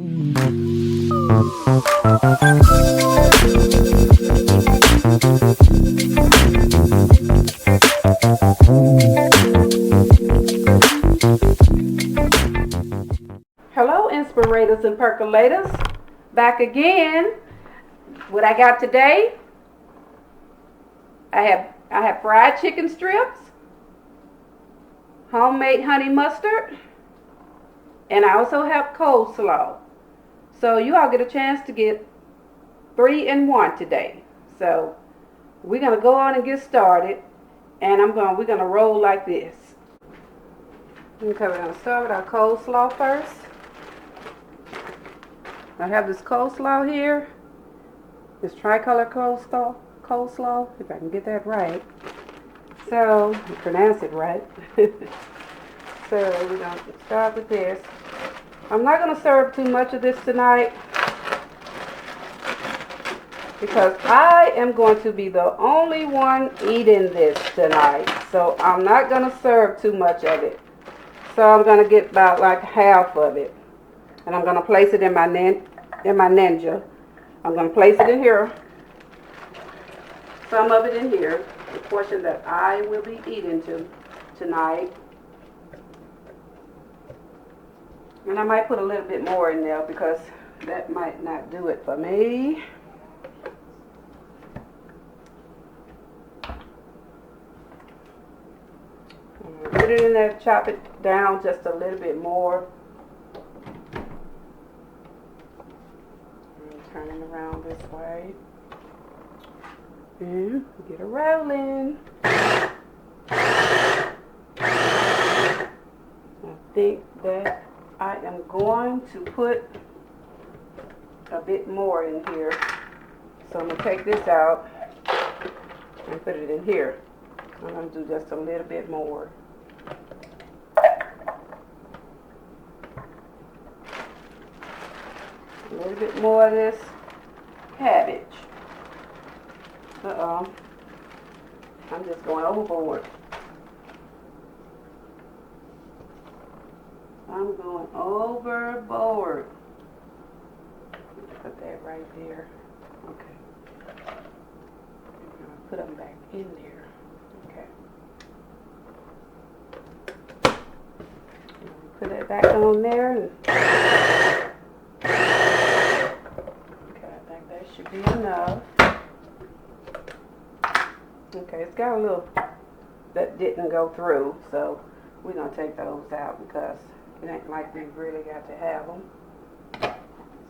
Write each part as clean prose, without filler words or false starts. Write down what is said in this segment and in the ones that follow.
Hello, inspirators and percolators. Back again. What I got today? I have fried chicken strips, homemade honey mustard, and I also have coleslaw. So you all get a chance to get 3 in 1 today. So we're gonna go on and get started, and we're gonna roll like this. Okay, we're gonna start with our coleslaw first. I have this coleslaw here. This tricolor coleslaw, if I can get that right. So, pronounce it right. So, we're going to start with this. I'm not going to serve too much of this tonight because I am going to be the only one eating this tonight. So, I'm not going to serve too much of it. So, I'm going to get about like half of it. And I'm going to place it in my Ninja. I'm going to place it in here. Some of it in here. The portion that I will be eating tonight. And I might put a little bit more in there because that might not do it for me. Put it in there, chop it down just a little bit more. Turn it around this way. And get it rolling. I think that I am going to put a bit more in here. So I'm going to take this out and put it in here. I'm going to do just a little bit more. A little bit more of this cabbage. Uh-oh. I'm just going overboard. I'm going overboard. Put that right there. Okay. I'm going to put them back in there. Okay. Put it back on there. Should be enough. Okay, it's got a little that didn't go through, so we're going to take those out because it ain't like we really got to have them.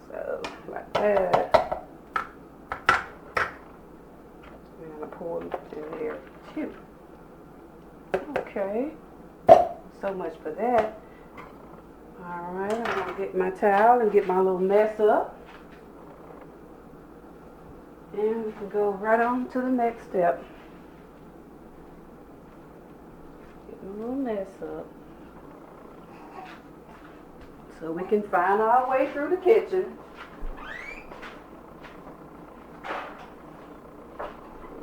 So, like that. We're going to pour them in there too. Okay, so much for that. Alright, I'm going to get my towel and get my little mess up. And we can go right on to the next step. Get a little mess up. So we can find our way through the kitchen.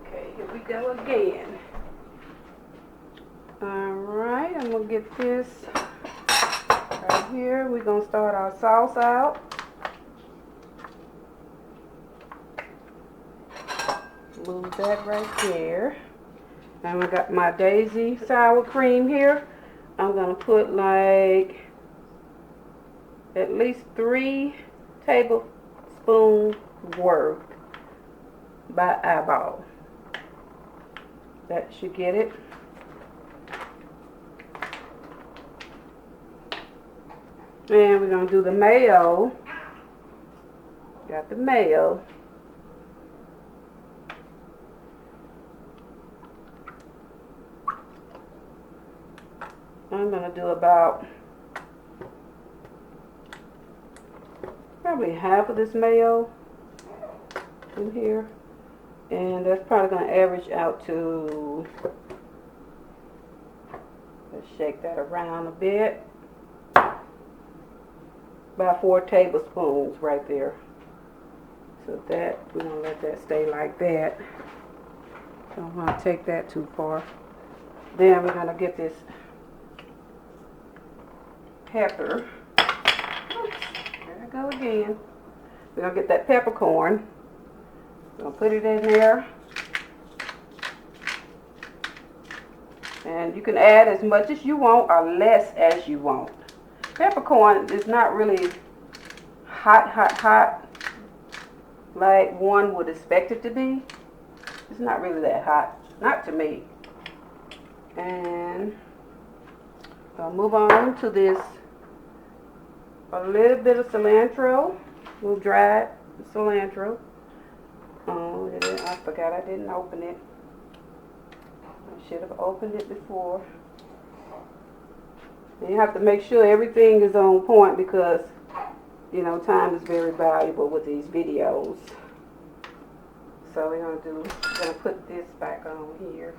Okay, here we go again. Alright, I'm going to get this right here. We're going to start our sauce out. Move that right there. And I got my Daisy sour cream here. I'm going to put like at least 3 tablespoons worth by eyeball. That should get it. And we're going to do the mayo. Got the mayo. I'm going to do about probably half of this mayo in here. And that's probably going to average out to, let's shake that around a bit, about 4 tablespoons right there. So that, we're going to let that stay like that. Don't want to take that too far. Then we're going to get this pepper. Oops, there I go again. We're going to get that peppercorn. We're going to put it in there. And you can add as much as you want or less as you want. Peppercorn is not really hot like one would expect it to be. It's not really that hot. Not to me. And I'll move on to this. A little bit of cilantro. A little dried cilantro. Oh, I forgot I didn't open it. I should have opened it before. And you have to make sure everything is on point because, you know, time is very valuable with these videos. So we're gonna put this back on here.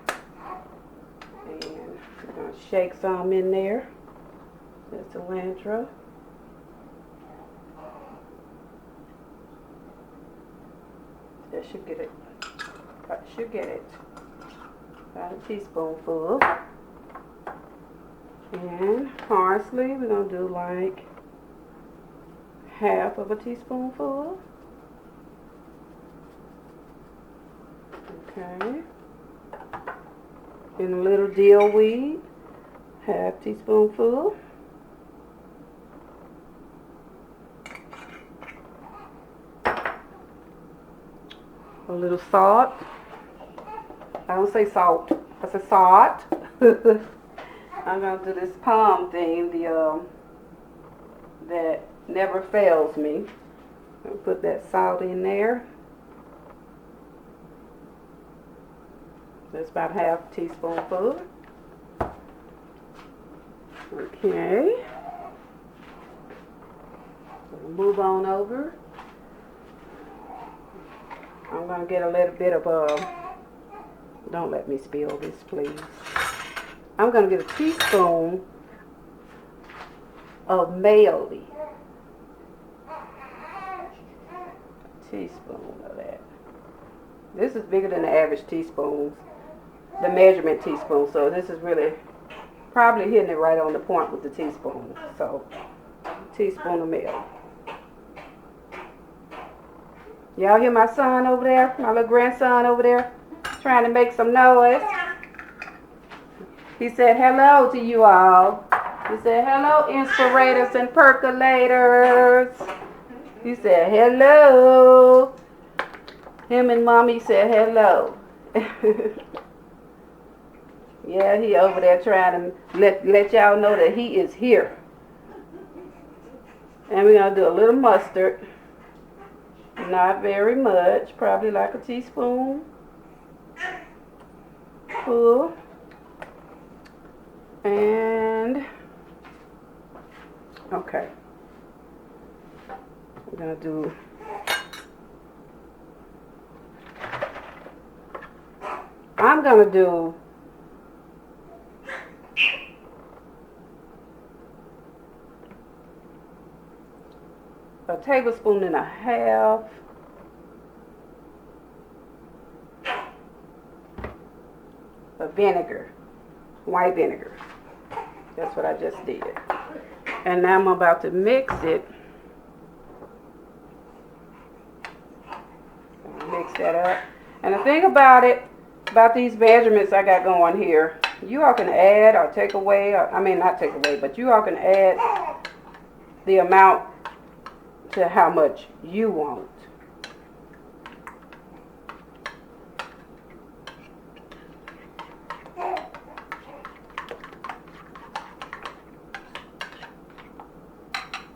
And we're gonna shake some in there. The cilantro. That should get it. That should get it. About a teaspoonful. And parsley, we're gonna do like half of a teaspoonful. Okay. And a little dill weed, half teaspoonful. A little salt. I don't say salt, I say salt. I'm gonna do this palm thing, that never fails me. I'll put that salt in there. That's about half a teaspoonful. Okay. We'll move on over. I'm gonna get a little bit of don't let me spill this, please. I'm gonna get a teaspoon of mayolie. Teaspoon of that. This is bigger than the average teaspoons, the measurement teaspoon. So this is really probably hitting it right on the point with the teaspoon. So, teaspoon of mayolie. Y'all hear my son over there? My little grandson over there trying to make some noise. He said hello to you all. He said hello, inspirators and percolators. He said hello. Him and mommy said hello. Yeah, he over there trying to let y'all know that he is here. And we're going to do a little mustard. Not very much, probably like a teaspoon full. And okay, we're gonna do I'm gonna do a tablespoon and a half of vinegar, white vinegar. That's what I just did. And now I'm about to mix it. Mix that up. And the thing about these measurements I got going here, you all can add or take away, I mean not take away, but you all can add the amount to how much you want.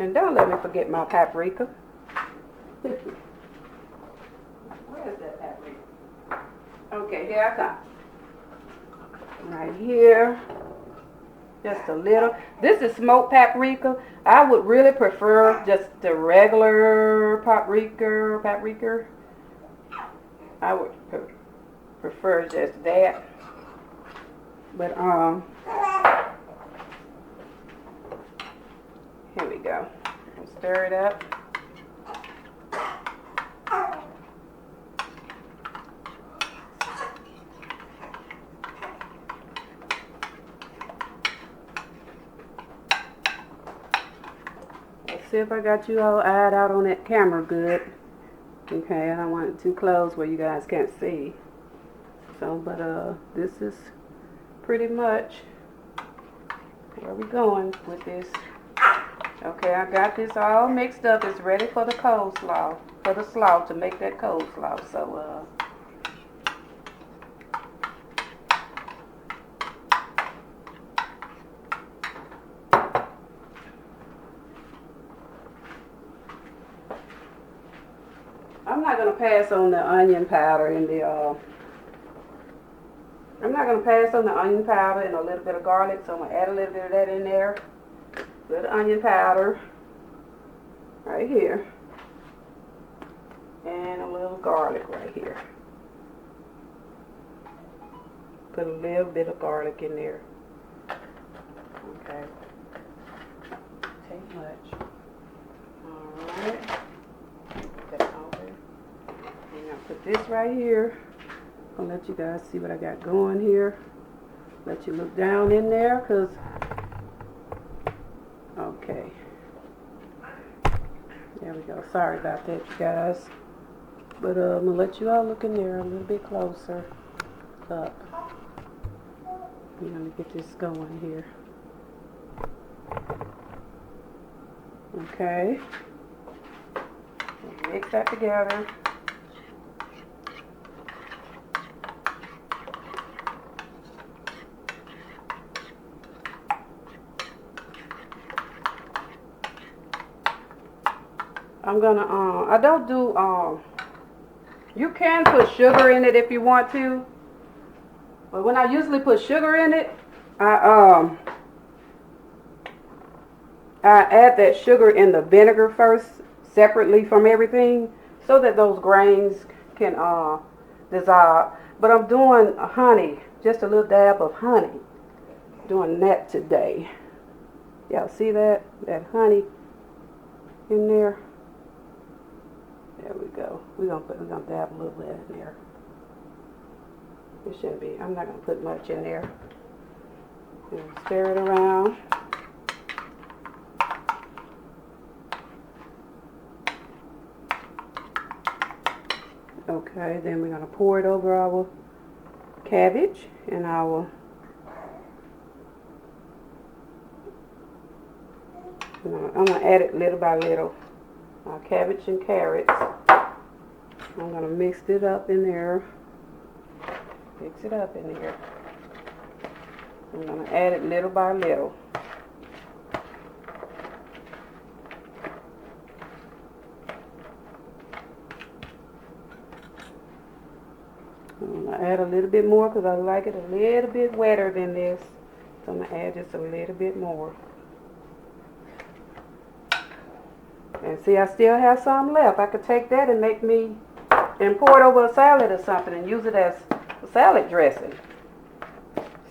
And don't let me forget my paprika. Where is that paprika? Okay, here I come. Right here. Just a little. This is smoked paprika. I would really prefer just the regular paprika. I would prefer just that. But here we go. Stir it up. See if I got you all eyed out on that camera good. Okay, I don't want it too close where you guys can't see. So, but this is pretty much where we going with this. Okay, I got this all mixed up. It's ready for the coleslaw, for the slaw, to make that coleslaw. So, I'm not going to pass on the onion powder and the, I'm not going to pass on the onion powder and a little bit of garlic, so I'm going to add a little bit of that in there. A little onion powder right here. And a little garlic right here. Put a little bit of garlic in there. Okay. Take much. Alright. Put that over. I'm going to put this right here. I'll let you guys see what I got going here. Let you look down in there, because okay. There we go. Sorry about that, you guys. But I'm going to let you all look in there a little bit closer up. We're going to get this going here. Okay. Mix that together. I'm gonna, I don't do, you can put sugar in it if you want to. But when I usually put sugar in it, I add that sugar in the vinegar first, separately from everything, so that those grains can dissolve. But I'm doing honey, just a little dab of honey. Doing that today. Y'all see that? That honey in there. There we go. We're gonna dab a little bit in there. It shouldn't be. I'm not gonna put much in there. And stir it around. Okay, then we're gonna pour it over our cabbage and our I'm gonna add it little by little. Our cabbage and carrots. I'm gonna mix it up in there. Mix it up in there. I'm gonna add it little by little. I'm gonna add a little bit more because I like it a little bit wetter than this. So I'm gonna add just a little bit more. And see, I still have some left. I could take that and and pour it over a salad or something and use it as a salad dressing.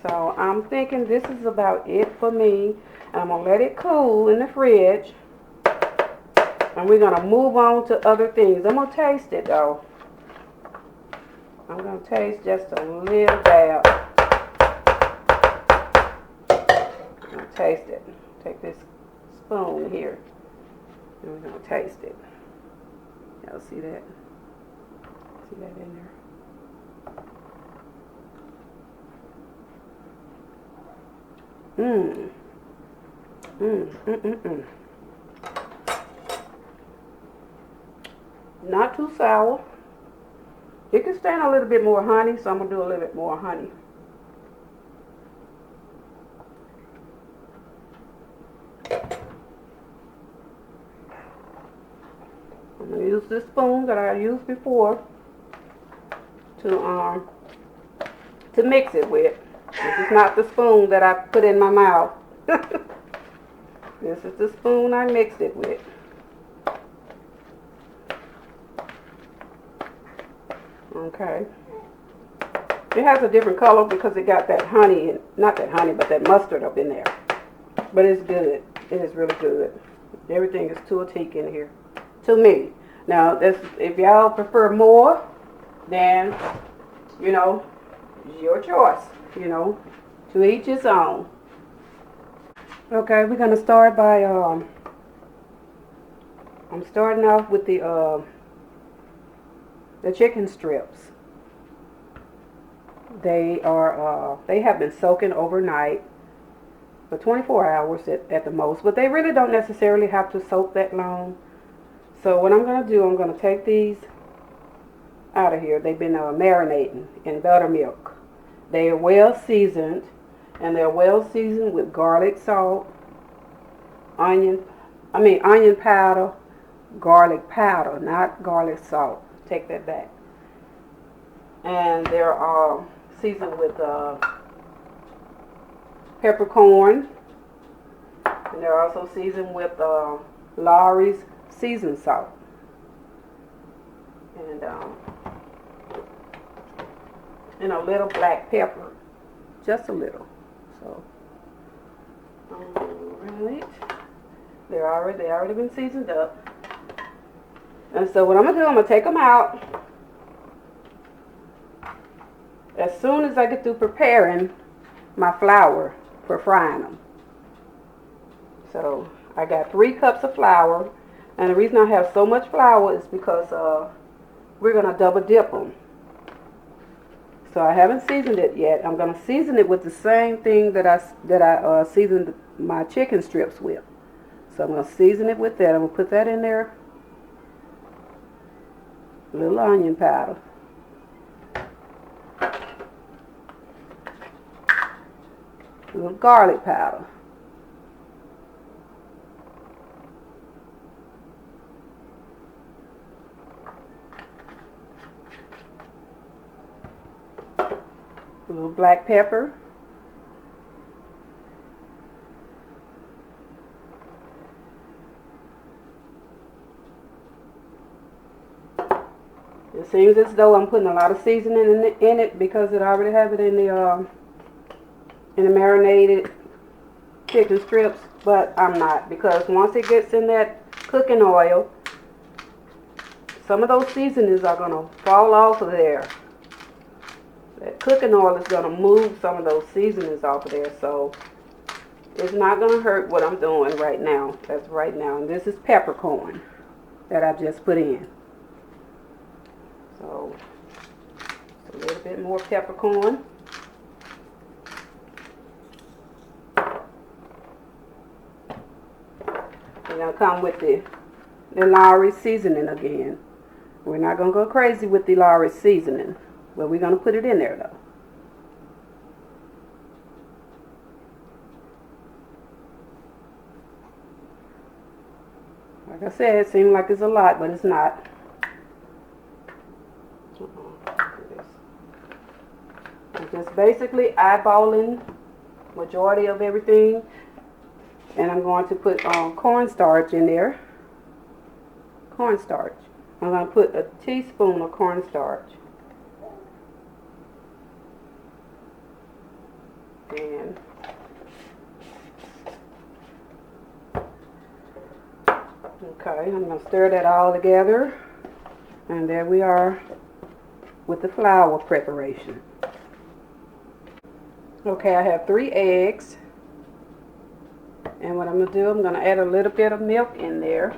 So I'm thinking this is about it for me. And I'm going to let it cool in the fridge. And we're going to move on to other things. I'm going to taste it though. I'm going to taste just a little dab. I'm going to taste it. Take this spoon here. And we're going to taste it. Y'all see that? See that in there? Not too sour. It can stand a little bit more honey, so I'm going to do a little bit more honey. I'm going to use this spoon that I used before to mix it with. This is not the spoon that I put in my mouth. This is the spoon I mixed it with. Okay. It has a different color because it got that honey, not that honey, but that mustard up in there. But it's good. It is really good. Everything is to a T in here. To me. Now, if y'all prefer more, then, you know, it's your choice. You know, to each his own. Okay, we're going to start by I'm starting off with the chicken strips. They have been soaking overnight for 24 hours at the most, but they really don't necessarily have to soak that long. So what I'm going to do, I'm going to take these out of here. They've been marinating in buttermilk. They are well seasoned, and they're well seasoned with garlic salt, onion powder, garlic powder, not garlic salt. Take that back. And they're seasoned with peppercorn, and they're also seasoned with Lawry's seasoned salt, and a little black pepper, just a little. So, alright, they already been seasoned up. And so what I'm gonna do, I'm gonna take them out as soon as I get through preparing my flour for frying them. So I got 3 cups of flour, and the reason I have so much flour is because we're gonna double dip them. So I haven't seasoned it yet. I'm gonna season it with the same thing that I seasoned my chicken strips with. So I'm gonna season it with that. I'm gonna put that in there. A little onion powder. A little garlic powder. A little black pepper. It seems as though I'm putting a lot of seasoning in it because I already have it in the marinated chicken strips, but I'm not, because once it gets in that cooking oil, some of those seasonings are going to fall off of there. That cooking oil is going to move some of those seasonings off of there, so it's not going to hurt what I'm doing right now. That's right now. And this is peppercorn that I just put in. So, a little bit more peppercorn. We're going to come with the Lawry's seasoning again. We're not going to go crazy with the Lawry's seasoning, but we're going to put it in there though. Like I said, it seems like it's a lot, but it's not. I'm just basically eyeballing majority of everything, and I'm going to put cornstarch in there. Cornstarch. I'm going to put a teaspoon of cornstarch. And okay, I'm going to stir that all together, and there we are with the flour preparation. Okay, I have 3 eggs, and what I'm going to do, I'm going to add a little bit of milk in there.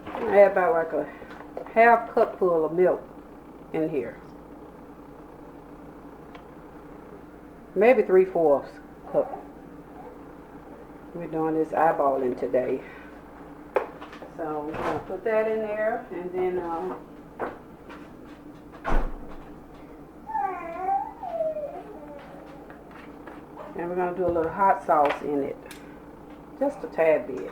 I add about like a half cupful of milk in here. Maybe 3/4 cup. We're doing this eyeballing today. So we're going to put that in there, and then we're going to do a little hot sauce in it. Just a tad bit.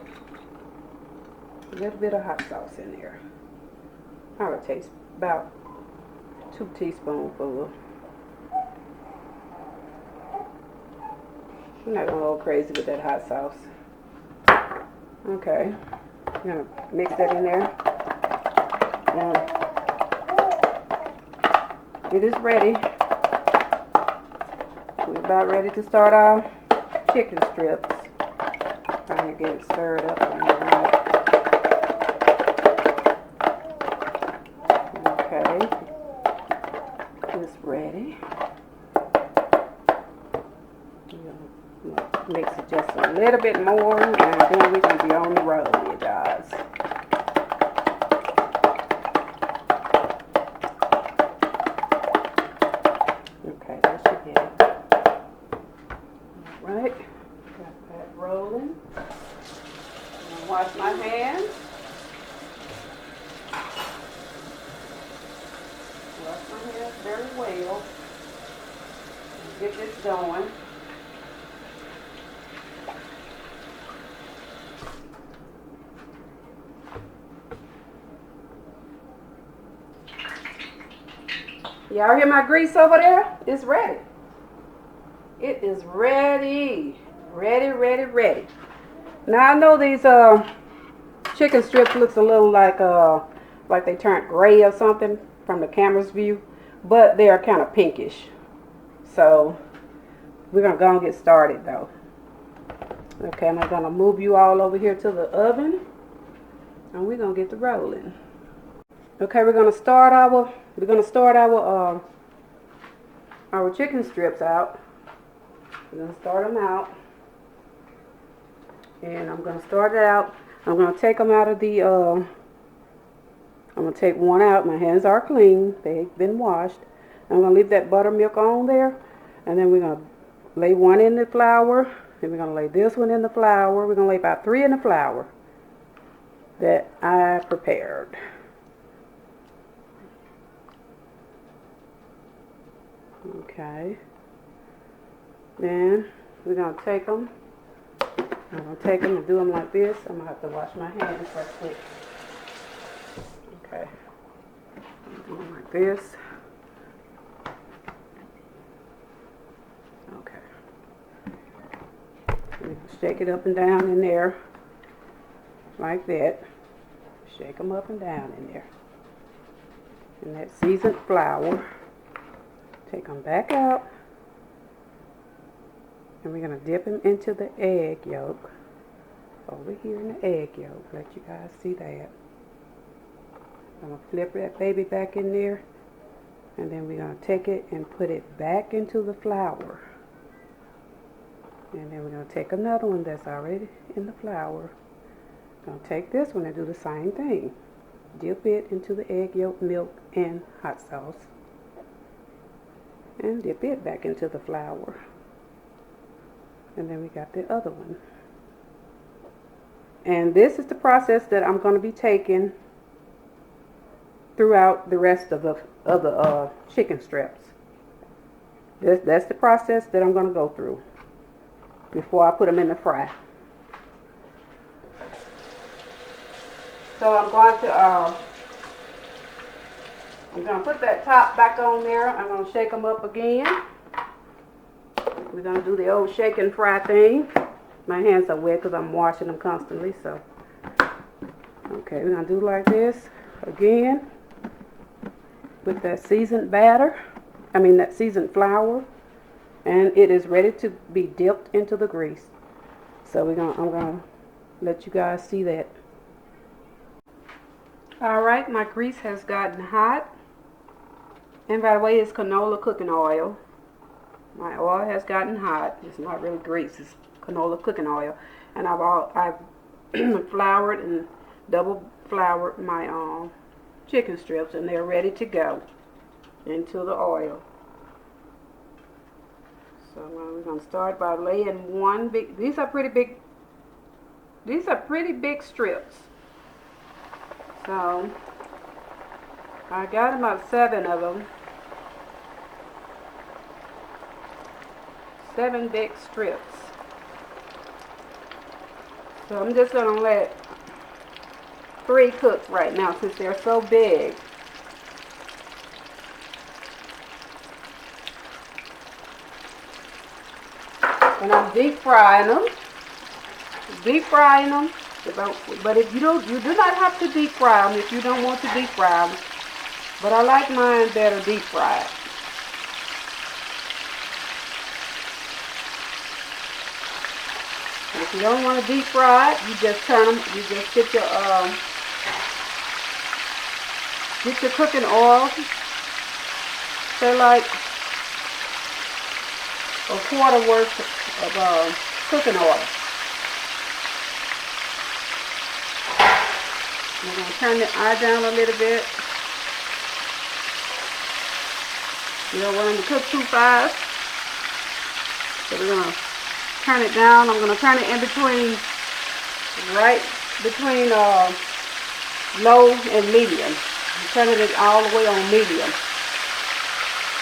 A little bit of hot sauce in there. I would taste about 2 teaspoonfuls. I'm not going to go crazy with that hot sauce. Okay. I'm going to mix that in there. It is ready. We're about ready to start our chicken strips. Trying to get it stirred up on here. Okay. It's ready. Mix it just a little bit more, and then we're going to be on the road, you guys. here very well. Get this going. Y'all hear my grease over there? It's ready. It is ready. Ready, ready, ready. Now I know these chicken strips looks a little like they turned gray or something from the camera's view, but they are kind of pinkish. So we're gonna go and get started though. Okay, I'm gonna move you all over here to the oven, and we're gonna get to rolling. Okay, we're gonna start our chicken strips out. We're gonna start them out, and I'm gonna start it out. I'm gonna take them out of the. I'm gonna take one out. My hands are clean; they've been washed. I'm gonna leave that buttermilk on there, and then we're gonna lay one in the flour. Then we're gonna lay this one in the flour. We're gonna lay about 3 in the flour that I prepared. Okay. Then we're going to take them. I'm going to take them and do them like this. I'm going to have to wash my hands right quick. Okay. Do them like this. Okay. Shake it up and down in there. Like that. Shake them up and down in there. And that seasoned flour. Take them back out, and we're going to dip them into the egg yolk. Over here in the egg yolk. Let you guys see that. I'm going to flip that baby back in there, and then we're going to take it and put it back into the flour. And then we're going to take another one that's already in the flour. Going to take this one and do the same thing. Dip it into the egg yolk, milk, and hot sauce. And dip it back into the flour. And then we got the other one. And this is the process that I'm going to be taking throughout the rest of the chicken strips. That's the process that I'm going to go through before I put them in the fry. So I'm going to put that top back on there. I'm going to shake them up again. We're going to do the old shake and fry thing. My hands are wet because I'm washing them constantly. So, okay, we're going to do like this again with that seasoned that seasoned flour. And it is ready to be dipped into the grease. So I'm going to let you guys see that. Alright, my grease has gotten hot. And by the way, it's canola cooking oil. My oil has gotten hot. It's not really grease, it's canola cooking oil. And I've floured and double floured my chicken strips, and they're ready to go into the oil. So we're going to start by laying one big. These are pretty big strips. So I got about 7 of them. 7 big strips. So I'm just going to let 3 cook right now since they're so big. And I'm deep frying them. But if you do not have to deep fry them if you don't want to deep fry them. But I like mine better deep fried. If you don't want to deep fry it, you just turn them. You just get your cooking oil. Say like a quarter worth of cooking oil. We're going to turn the eye down a little bit. You don't want them to cook too fast. So we're going to turn it down. I'm going to turn it in between, right between low and medium. I'm turning it all the way on medium.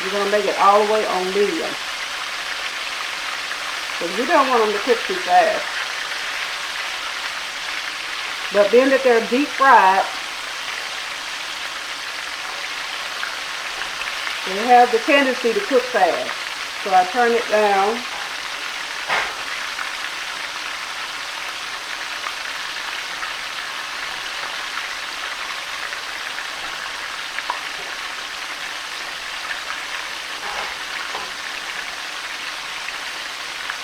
You're going to make it all the way on medium. Because we don't want them to cook too fast. But being that they're deep fried, they have the tendency to cook fast. So I turn it down.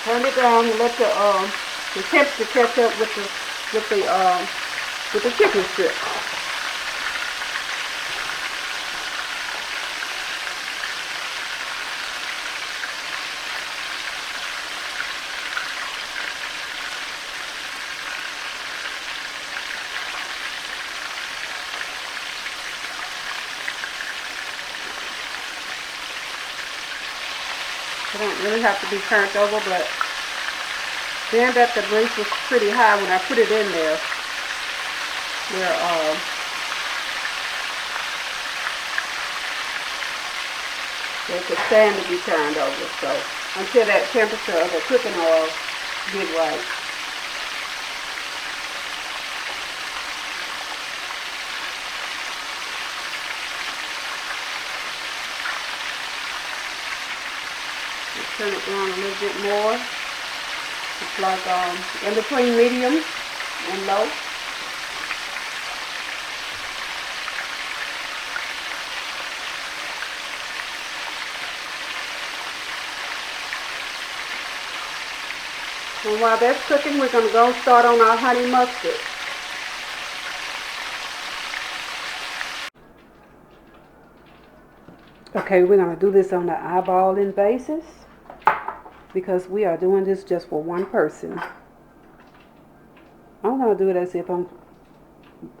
Turn it down and let the temperature catch up with the chicken strip. It don't really have to be turned over, but being that the grease was pretty high when I put it in there, they could stand to be turned over. So until that temperature of the cooking oil get right. Turn it down a little bit more. It's like in between medium and low. And while that's cooking, we're going to go start on our honey mustard. Okay, we're going to do this on the eyeballing basis, because we are doing this just for one person. I'm going to do it as if I'm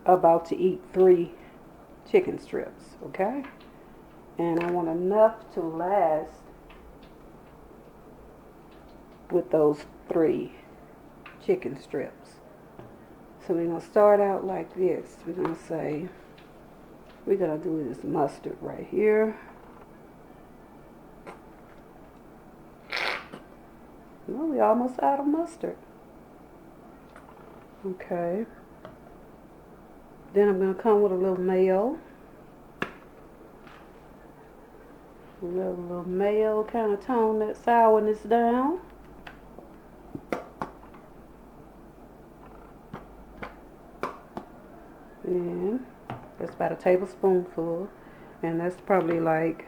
about to eat 3 chicken strips, okay? And I want enough to last with those 3 chicken strips. So we're going to start out like this. We're going to say, we're going to do this mustard right here. Well, we're almost out of mustard. Okay. Then I'm going to come with a little mayo. A little mayo, kind of tone that sourness down. And that's about a tablespoonful. And that's probably like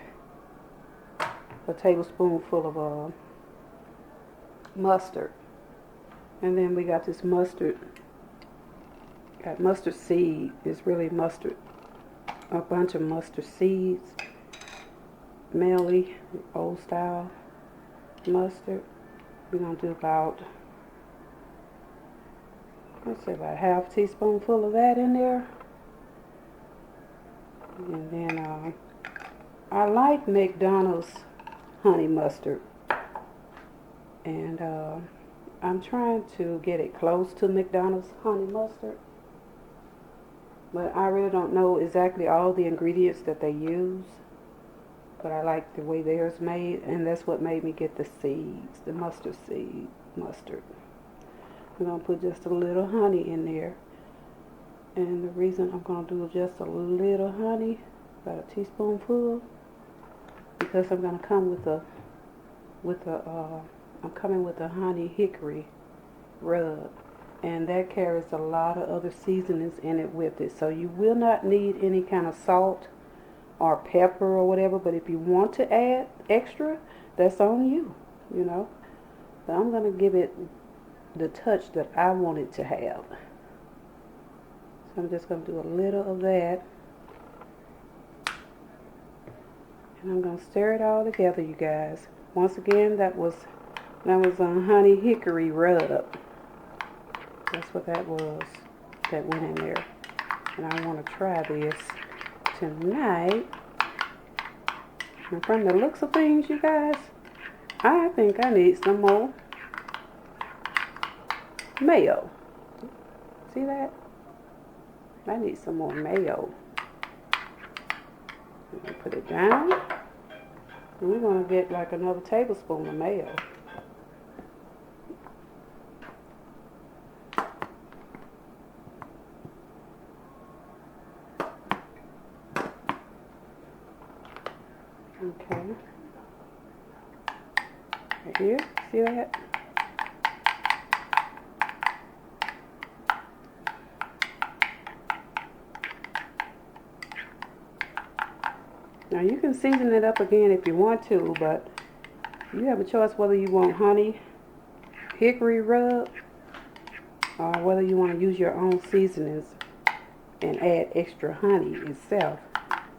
a tablespoonful of mustard. And then we got this mustard. Got mustard seed. It's really mustard. A bunch of mustard seeds. Melly, old style mustard. We're going to do about, let's say about half a teaspoonful of that in there. And then I like McDonald's honey mustard. And I'm trying to get it close to McDonald's honey mustard. But I really don't know exactly all the ingredients that they use. But I like the way theirs made, and that's what made me get the seeds, the mustard seed mustard. I'm going to put just a little honey in there. And the reason I'm going to do just a little honey, about a teaspoonful, because I'm going to come I'm coming with a honey hickory rub, and that carries a lot of other seasonings in it with it. So you will not need any kind of salt or pepper or whatever, but if you want to add extra, that's on you, you know. But I'm going to give it the touch that I want it to have. So I'm just going to do a little of that. And I'm going to stir it all together, you guys. Once again, that was a honey hickory rub. That's what that was that went in there. And I want to try this tonight. And from the looks of things, you guys, I think I need some more mayo. See that? I need some more mayo. I'm going to put it down. And we're going to get like another tablespoon of mayo. Okay. Right here, see that? Now you can season it up again if you want to, but you have a choice whether you want honey, hickory rub, or whether you want to use your own seasonings and add extra honey itself.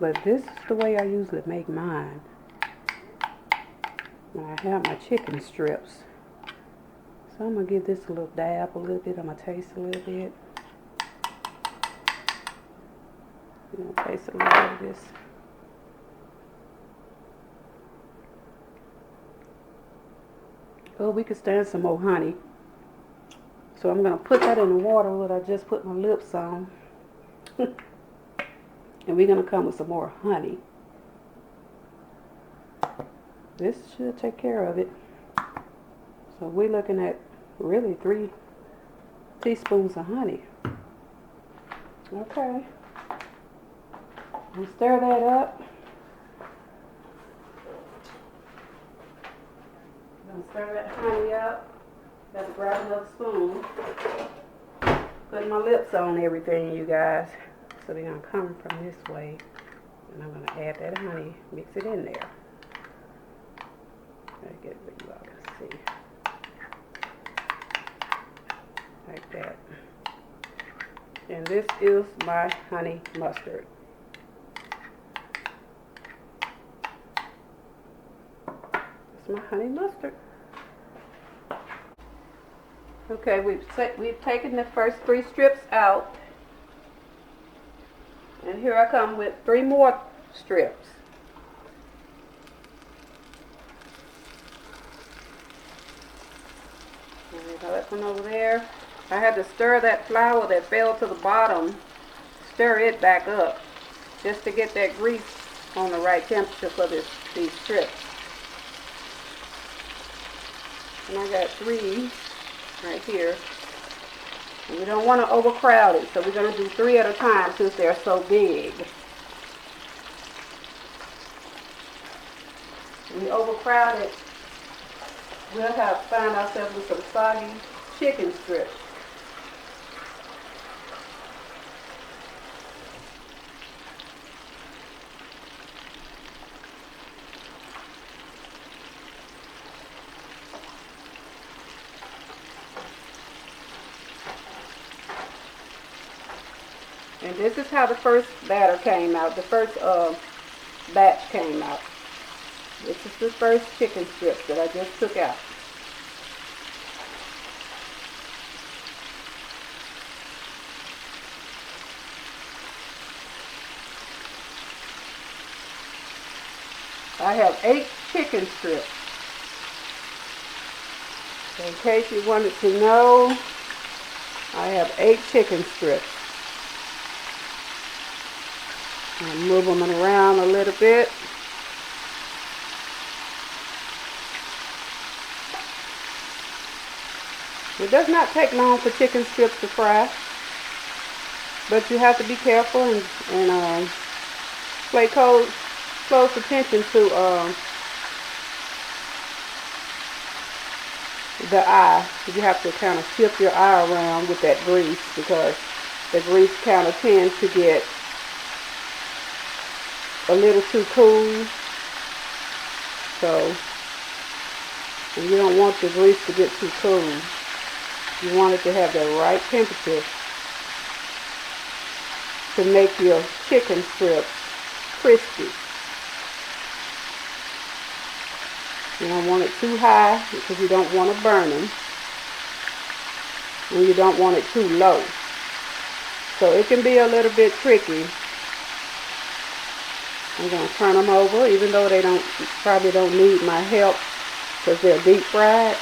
But this is the way I usually make mine when I have my chicken strips. So I'm going to give this a little dab a little bit. I'm going to taste a little bit. I'm going to taste a little bit of this. Oh, we could stand some more honey. So I'm going to put that in the water that I just put my lips on. And we're going to come with some more honey. This should take care of it. So we're looking at really 3 teaspoons of honey. Okay. We'll stir that up. Stir that honey up. Got to grab another spoon. Putting my lips on everything, you guys. So they're going to come from this way. And I'm going to add that honey, mix it in there. Try to get it where you all can see. Like that. And this is my honey mustard. It's my honey mustard. Okay, we've taken the first 3 strips out, and here I come with 3 more strips. And that one over there. I had to stir that flour that fell to the bottom, stir it back up, just to get that grease on the right temperature for these strips. And I got 3 right here. And we don't want to overcrowd it, so we're going to do 3 at a time since they're so big. When we overcrowd it, we'll find ourselves with some soggy chicken strips. And this is how the first batter came out. The first batch came out. This is the first chicken strips that I just took out. I have 8 chicken strips. So in case you wanted to know, I have 8 chicken strips. I'm moving them around a little bit. It does not take long for chicken strips to fry, but you have to be careful and pay close attention to the eye. You have to kind of shift your eye around with that grease, because the grease kind of tends to get a little too cool. So you don't want the grease to get too cool. You want it to have the right temperature to make your chicken strips crispy. You don't want it too high because you don't want to burn them. And you don't want it too low. So it can be a little bit tricky. I'm going to turn them over, even though they probably don't need my help because they're deep fried.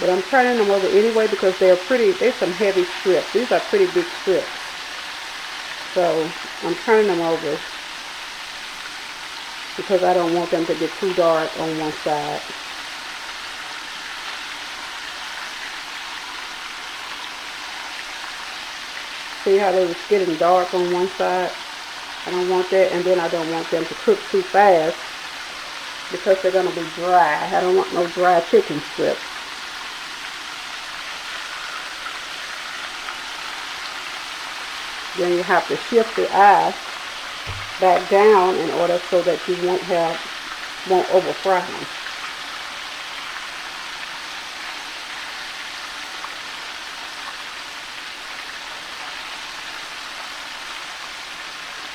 But I'm turning them over anyway because they're some heavy strips. These are pretty big strips. So I'm turning them over because I don't want them to get too dark on one side. See how they was getting dark on one side? I don't want that, and then I don't want them to cook too fast because they're going to be dry. I don't want no dry chicken strips. Then you have to shift the eye back down in order so that you won't over fry them.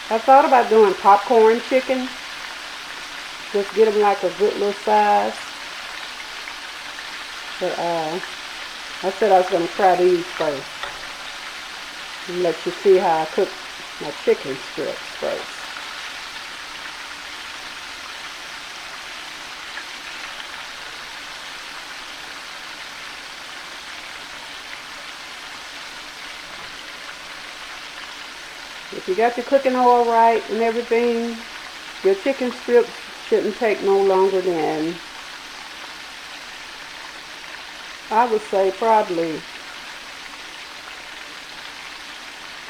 I thought about doing popcorn chicken. Just get them like a good little size. But I said I was going to try these first. And let you see how I cook my chicken strips first. If you got your cooking oil right and everything, your chicken strips shouldn't take no longer than, I would say, probably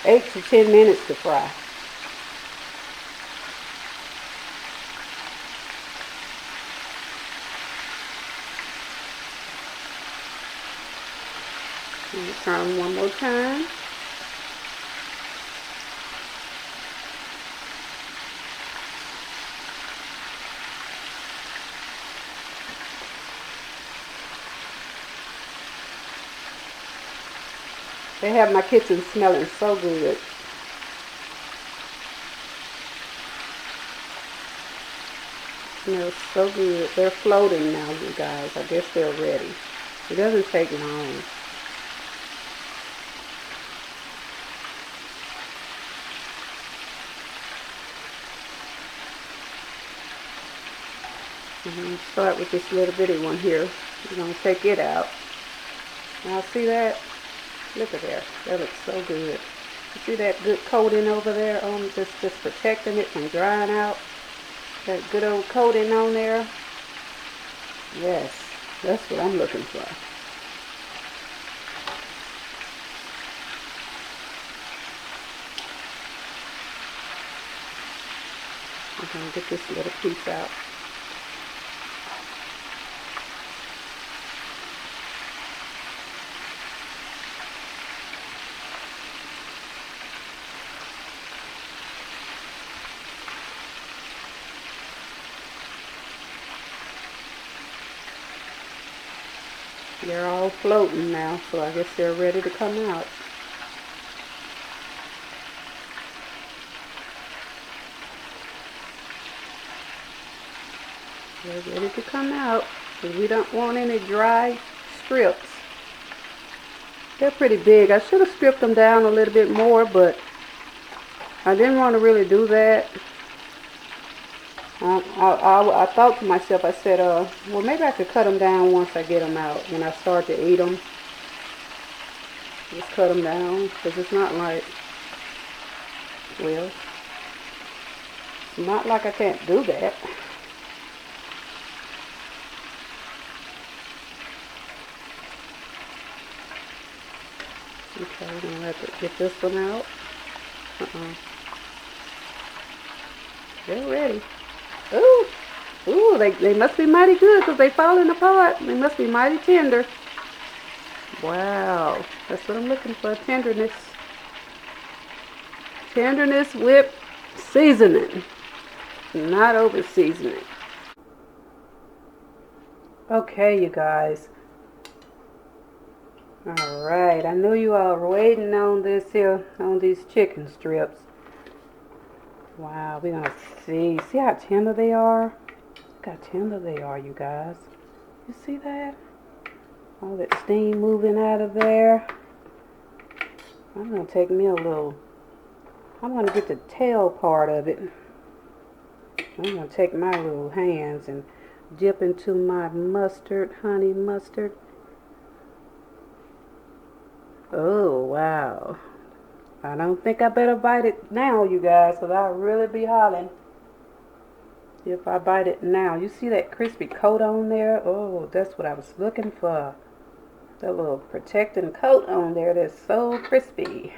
8 to 10 minutes to fry. Turn them one more time. They have my kitchen smelling so good. Smells so good. They're floating now, you guys. I guess they're ready. It doesn't take long. I'm going to start with this little bitty one here. We're going to take it out. Now see that? Look at there. That looks so good. You see that good coating over there on just protecting it from drying out? That good old coating on there? Yes, that's what I'm looking for. I'm going to get this little piece out. They're all floating now, so I guess they're ready to come out. They're ready to come out, because we don't want any dry strips. They're pretty big. I should have stripped them down a little bit more, but I didn't want to really do that. I thought to myself, I said, well, maybe I could cut them down once I get them out. When I start to eat them, just cut them down, because it's not like, well, it's not like I can't do that. Okay, I'm going to have to get this one out. They're ready. Ooh, ooh, they must be mighty good because they falling apart. They must be mighty tender. Wow, that's what I'm looking for, tenderness. Tenderness with seasoning, not over seasoning. Okay, you guys. Alright, I knew you all were waiting on this here, on these chicken strips. Wow, we're gonna see how tender they are? Look how tender they are, you guys. You see that? All that steam moving out of there. I'm gonna take me a little, I'm gonna get the tail part of it. I'm gonna take my little hands and dip into my mustard, honey mustard. Oh, wow. I don't think I better bite it now, you guys, because I'll really be hollering. If I bite it now, you see that crispy coat on there? Oh, that's what I was looking for. That little protecting coat on there that's so crispy.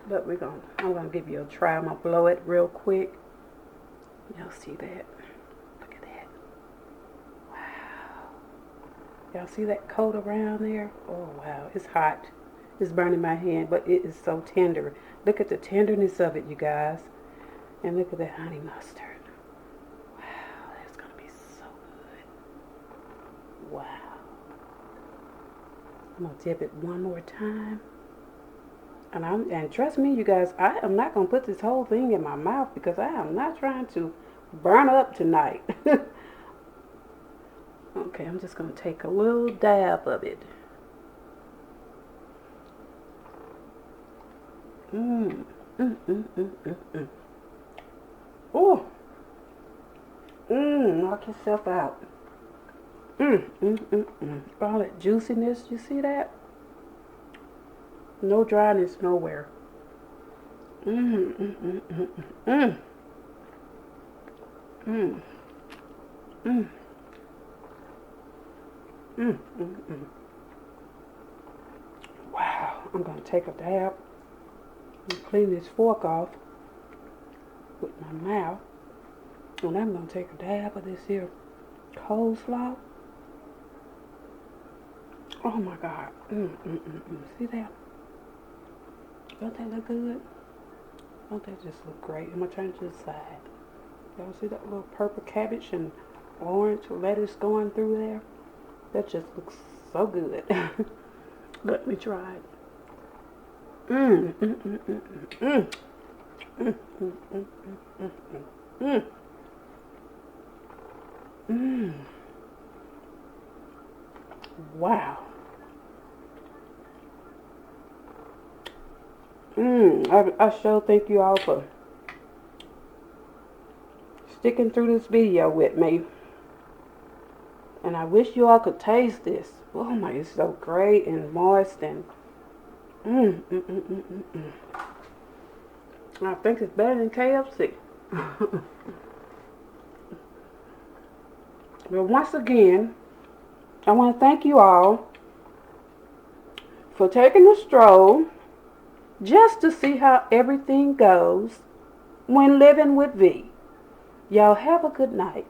But I'm gonna give you a try. I'm gonna blow it real quick. Y'all see that? Look at that. Wow. Y'all see that coat around there? Oh wow, it's hot. It's burning my hand, but it is so tender. Look at the tenderness of it, you guys. And look at that honey mustard. Wow, that's gonna be so good. Wow. I'm gonna dip it one more time. And trust me, you guys, I am not gonna put this whole thing in my mouth because I am not trying to burn up tonight. Okay, I'm just gonna take a little dab of it. Oh, knock yourself out. All that juiciness, you see that? No dryness nowhere. Wow, I'm gonna take a dab and clean this fork off with my mouth. And I'm gonna take a dab of this here coleslaw. Oh my God. See that? Don't that look good? Don't that just look great? I'm gonna turn to the side. Y'all see that little purple cabbage and orange lettuce going through there? That just looks so good. Let me try it. Wow. I sure thank you all for sticking through this video with me. And I wish you all could taste this. Oh my, it's so great and moist and I think it's better than KFC. But once again, I want to thank you all for taking a stroll just to see how everything goes when living with V. Y'all have a good night.